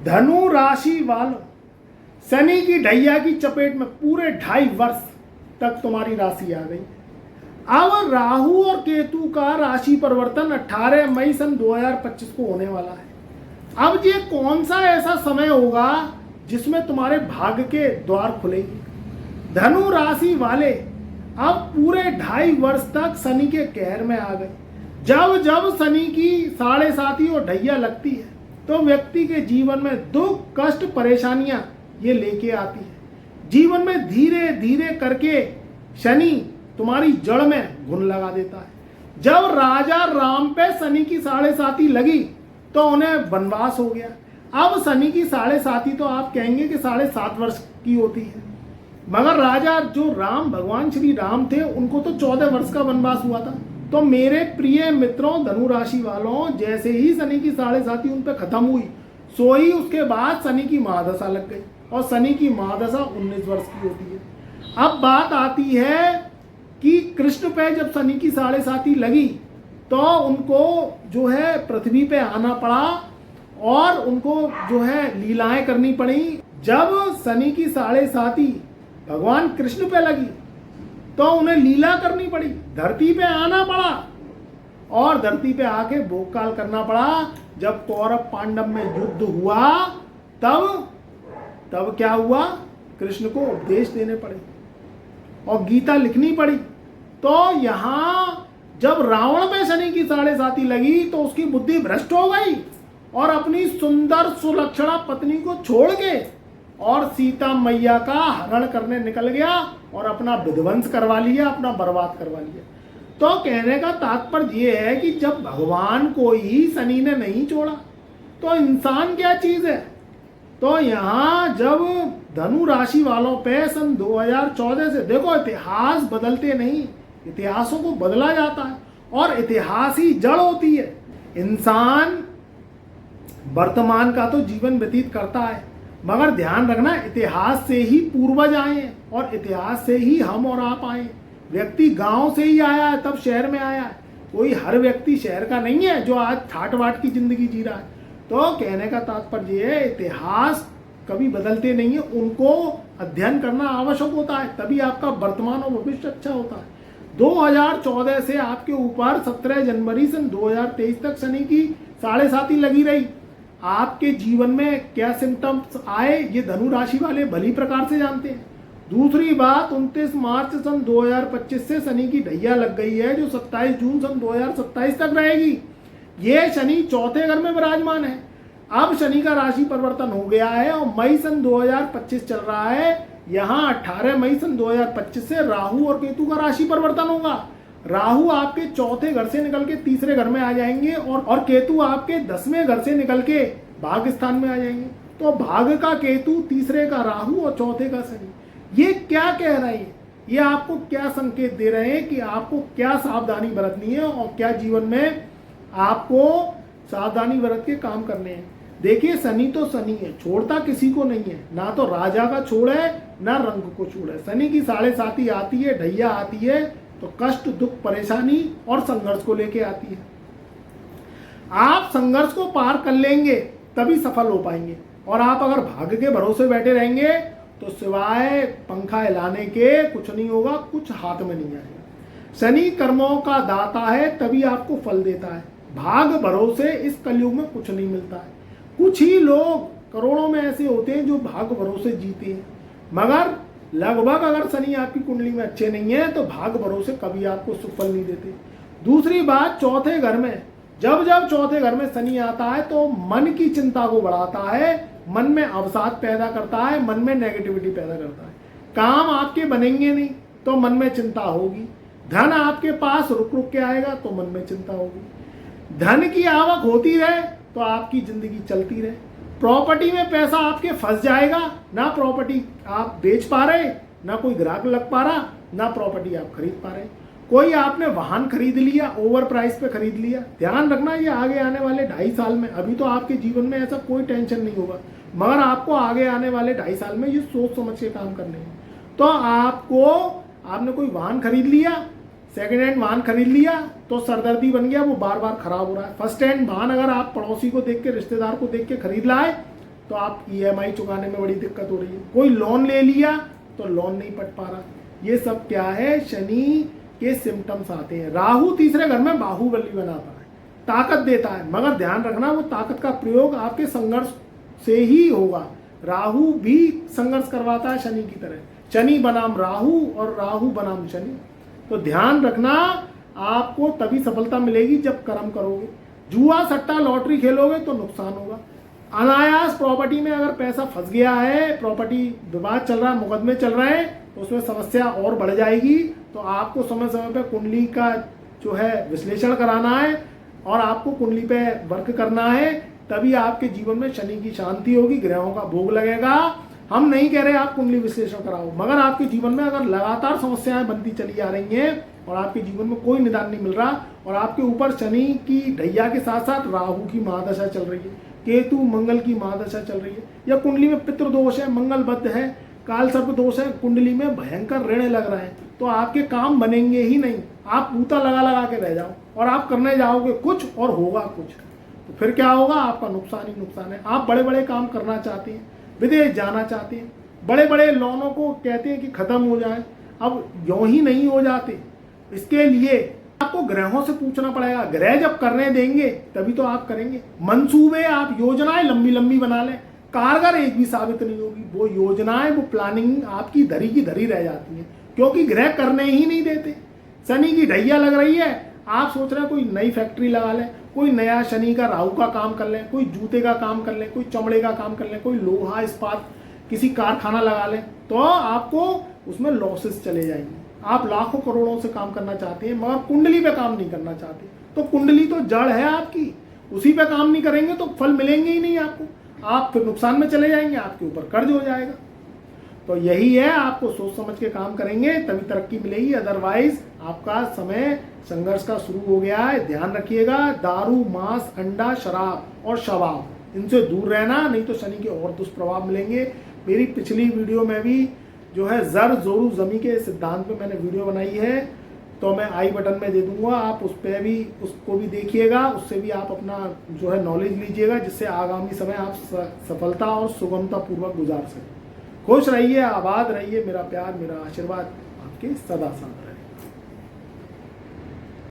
धनु राशि वालों, शनि की ढैया की चपेट में पूरे 2.5 वर्ष तक तुम्हारी राशि आ गई। अब राहु और केतु का राशि परिवर्तन 18 मई सन 2025 को होने वाला है। अब ये कौन सा ऐसा समय होगा जिसमें तुम्हारे भाग्य के द्वार खुलेंगे। धनु राशि वाले अब पूरे 2.5 वर्ष तक शनि के कहर में आ गए। जब जब शनि की 7.5 और ढैया लगती है तो व्यक्ति के जीवन में दुख, कष्ट, परेशानियां ये लेके आती है। जीवन में धीरे धीरे करके शनि तुम्हारी जड़ में घुन लगा देता है। जब राजा राम पे शनि की 7.5 लगी तो उन्हें वनवास हो गया। अब शनि की 7.5 तो आप कहेंगे कि 7.5 वर्ष की होती है, मगर राजा जो राम, भगवान श्री राम थे, उनको तो 14 वर्ष का वनवास हुआ था। तो मेरे प्रिय मित्रों, धनु राशि वालों, जैसे ही शनि की 7.5 उन पर खत्म हुई, सो ही उसके बाद शनि की महादशा लग गई और शनि की महादशा 19 वर्ष की होती है। अब बात आती है कि कृष्ण पे जब शनि की 7.5 लगी तो उनको जो है पृथ्वी पे आना पड़ा और उनको जो है लीलाएं करनी पड़ी। जब शनि की 7.5 भगवान कृष्ण पे लगी तो उन्हें लीला करनी पड़ी, धरती पे आना पड़ा और धरती पे आके भोगकाल करना पड़ा। जब कौरव पांडव में युद्ध हुआ तब क्या हुआ, कृष्ण को उपदेश देने पड़े और गीता लिखनी पड़ी। तो यहां जब रावण पे शनि की 7.5 लगी तो उसकी बुद्धि भ्रष्ट हो गई और अपनी सुंदर सुलक्षणा पत्नी को छोड़ के और सीता मैया का हरण करने निकल गया और अपना विध्वंस करवा लिया, अपना बर्बाद करवा लिया। तो कहने का तात्पर्य ये है कि जब भगवान को ही शनि ने नहीं छोड़ा तो इंसान क्या चीज है। तो यहाँ जब धनु राशि वालों पे सन 2014 से, देखो इतिहास बदलते नहीं, इतिहासों को बदला जाता है और इतिहास ही जड़ होती है। इंसान वर्तमान का तो जीवन व्यतीत करता है, मगर ध्यान रखना इतिहास से ही पूर्वज आए हैं और इतिहास से ही हम और आप आए। व्यक्ति गांव से ही आया है तब शहर में आया है। कोई हर व्यक्ति शहर का नहीं है जो आज ठाट बाट की जिंदगी जी रहा है। तो कहने का तात्पर्य ये है, इतिहास कभी बदलते नहीं है, उनको अध्ययन करना आवश्यक होता है, तभी आपका वर्तमान और भविष्य अच्छा होता है। 2014 से आपके ऊपर 17 जनवरी सन 2023 तक शनि की 7.5 लगी रही। आपके जीवन में क्या सिम्टम्स आए ये धनु राशि वाले भली प्रकार से जानते हैं। दूसरी बात, 29 मार्च सन 2025 से शनि की ढैया लग गई है जो 27 जून सन 2027 तक रहेगी। ये शनि चौथे घर में विराजमान है। अब शनि का राशि परिवर्तन हो गया है और मई सन 2025 चल रहा है। यहाँ 18 मई सन 2025 से राहु और केतु का राशि परिवर्तन होगा। राहु आपके चौथे घर से निकल के तीसरे घर में आ जाएंगे और केतु आपके 10वें घर से निकल के भाग्य स्थान में आ जाएंगे। तो भाग्य का केतु, तीसरे का राहु और चौथे का शनि, ये क्या कह रहे हैं, ये आपको क्या संकेत दे रहे हैं कि आपको क्या सावधानी बरतनी है और क्या जीवन में आपको सावधानी बरत के काम करने हैं। देखिए, शनि तो शनि है, छोड़ता किसी को नहीं है, ना तो राजा का छोड़ है ना रंग को छोड़ है। शनि की 7.5 आती है, ढैया आती है तो कष्ट, दुख, परेशानी और संघर्ष को लेके आती है। आप संघर्ष को पार कर लेंगे तभी सफल हो पाएंगे और आप अगर भाग्य के भरोसे बैठे रहेंगे तो सिवाय पंखा हिलाने के कुछ नहीं होगा, कुछ हाथ में नहीं आएगा। शनि कर्मों का दाता है तभी आपको फल देता है। भाग्य भरोसे इस कलयुग में कुछ नहीं मिलता है। कुछ ही लोग करोड़ों में ऐसे होते हैं जो भाग्य भरोसे जीते हैं, मगर लगभग अगर शनि आपकी कुंडली में अच्छे नहीं है तो भाग्य भरोसे कभी आपको सुफल नहीं देते। दूसरी बात, चौथे घर में जब चौथे घर में शनि आता है तो मन की चिंता को बढ़ाता है, मन में अवसाद पैदा करता है, मन में नेगेटिविटी पैदा करता है। काम आपके बनेंगे नहीं तो मन में चिंता होगी। धन आपके पास रुक रुक के आएगा तो मन में चिंता होगी। धन की आवक होती रहे तो आपकी जिंदगी चलती रहे। प्रॉपर्टी में पैसा आपके फंस जाएगा, ना प्रॉपर्टी आप बेच पा रहे, ना कोई ग्राहक लग पा रहा, ना प्रॉपर्टी आप खरीद पा रहे। कोई आपने वाहन खरीद लिया, ओवर प्राइस पे खरीद लिया। ध्यान रखना, ये आगे आने वाले 2.5 साल में, अभी तो आपके जीवन में ऐसा कोई टेंशन नहीं होगा, मगर आपको आगे आने वाले 2.5 साल में ये सोच समझ के काम करने हैं। तो आपने कोई वाहन खरीद लिया, सेकेंड हैंड वाहन खरीद लिया तो सरदर्दी बन गया, वो बार बार खराब हो रहा है। फर्स्ट हैंड वाहन अगर आप पड़ोसी को देख के, रिश्तेदार को देख के खरीद लाए तो आप EMI चुकाने में बड़ी दिक्कत हो रही है। कोई लोन ले लिया तो लोन नहीं पट पा रहा। ये सब क्या है, शनि के सिम्टम्स आते हैं। राहु तीसरे घर में बाहुबली बनाता है, ताकत देता है, मगर ध्यान रखना वो ताकत का प्रयोग आपके संघर्ष से ही होगा। राहु भी संघर्ष करवाता है शनि की तरह, शनि बनाम राहु और राहु बनाम शनि। तो ध्यान रखना, आपको तभी सफलता मिलेगी जब कर्म करोगे। जुआ सट्टा लॉटरी खेलोगे तो नुकसान होगा। अनायास प्रॉपर्टी में अगर पैसा फंस गया है, प्रॉपर्टी विवाद चल रहा है, मुकदमे चल रहे हैं, तो उसमें समस्या और बढ़ जाएगी। तो आपको समय समय पे कुंडली का जो है विश्लेषण कराना है और आपको कुंडली पे वर्क करना है, तभी आपके जीवन में शनि की शांति होगी, ग्रहों का भोग लगेगा। हम नहीं कह रहे आप कुंडली विश्लेषण कराओ, मगर आपके जीवन में अगर लगातार समस्याएं बनती चली आ रही हैं और आपके जीवन में कोई निदान नहीं मिल रहा और आपके ऊपर शनि की ढैया के साथ साथ राहु की महादशा चल रही है, केतु मंगल की महादशा चल रही है, या कुंडली में पितृ दोष है, मंगल बद्ध है, काल सर्प दोष है, कुंडली में भयंकर ऋण लग रहा है, तो आपके काम बनेंगे ही नहीं। आप बूता लगा लगा के रह जाओ और आप करने जाओगे कुछ और होगा कुछ, तो फिर क्या होगा, आपका नुकसान ही नुकसान है। आप बड़े बड़े काम करना चाहते हैं, विदेश जाना चाहते हैं, बड़े बड़े लोनों को कहते हैं कि खत्म हो जाए, अब यूं ही नहीं हो जाते। इसके लिए आपको ग्रहों से पूछना पड़ेगा, ग्रह जब करने देंगे तभी तो आप करेंगे। मंसूबे आप योजनाएं लंबी लंबी बना लें, कारगर एक भी साबित नहीं होगी। वो योजनाएं, वो प्लानिंग आपकी धरी की धरी रह जाती है, क्योंकि ग्रह करने ही नहीं देते। शनि की ढैया लग रही है, आप सोच रहे हैं कोई नई फैक्ट्री लगा लें, कोई नया शनि का राहु का काम कर लें, कोई जूते का काम कर लें, कोई चमड़े का काम कर लें, कोई लोहा इस्पात किसी कारखाना लगा लें, तो आपको उसमें लॉसेस चले जाएंगे। आप लाखों करोड़ों से काम करना चाहते हैं मगर कुंडली पे काम नहीं करना चाहते, तो कुंडली तो जड़ है आपकी, उसी पे काम नहीं करेंगे तो फल मिलेंगे ही नहीं आपको, आप फिर नुकसान में चले जाएंगे, आपके ऊपर कर्ज हो जाएगा। तो यही है, आपको सोच समझ के काम करेंगे तभी तरक्की मिलेगी, अदरवाइज आपका समय संघर्ष का शुरू हो गया है। ध्यान रखिएगा, दारू, मांस, अंडा, शराब और शबाब इनसे दूर रहना, नहीं तो शनि के और दुष्प्रभाव मिलेंगे। मेरी पिछली वीडियो में भी जो है जर जोरू जमी के सिद्धांत पे मैंने वीडियो बनाई है, तो मैं आई बटन में दे दूंगा, आप उस पर भी उसको भी देखिएगा, उससे भी आप अपना जो है नॉलेज लीजिएगा, जिससे आगामी समय आप सफलता और सुगमता पूर्वक गुजार सकें। खुश रहिए, आबाद रहिए, मेरा प्यार, मेरा आशीर्वाद आपके सदा साथ रहे।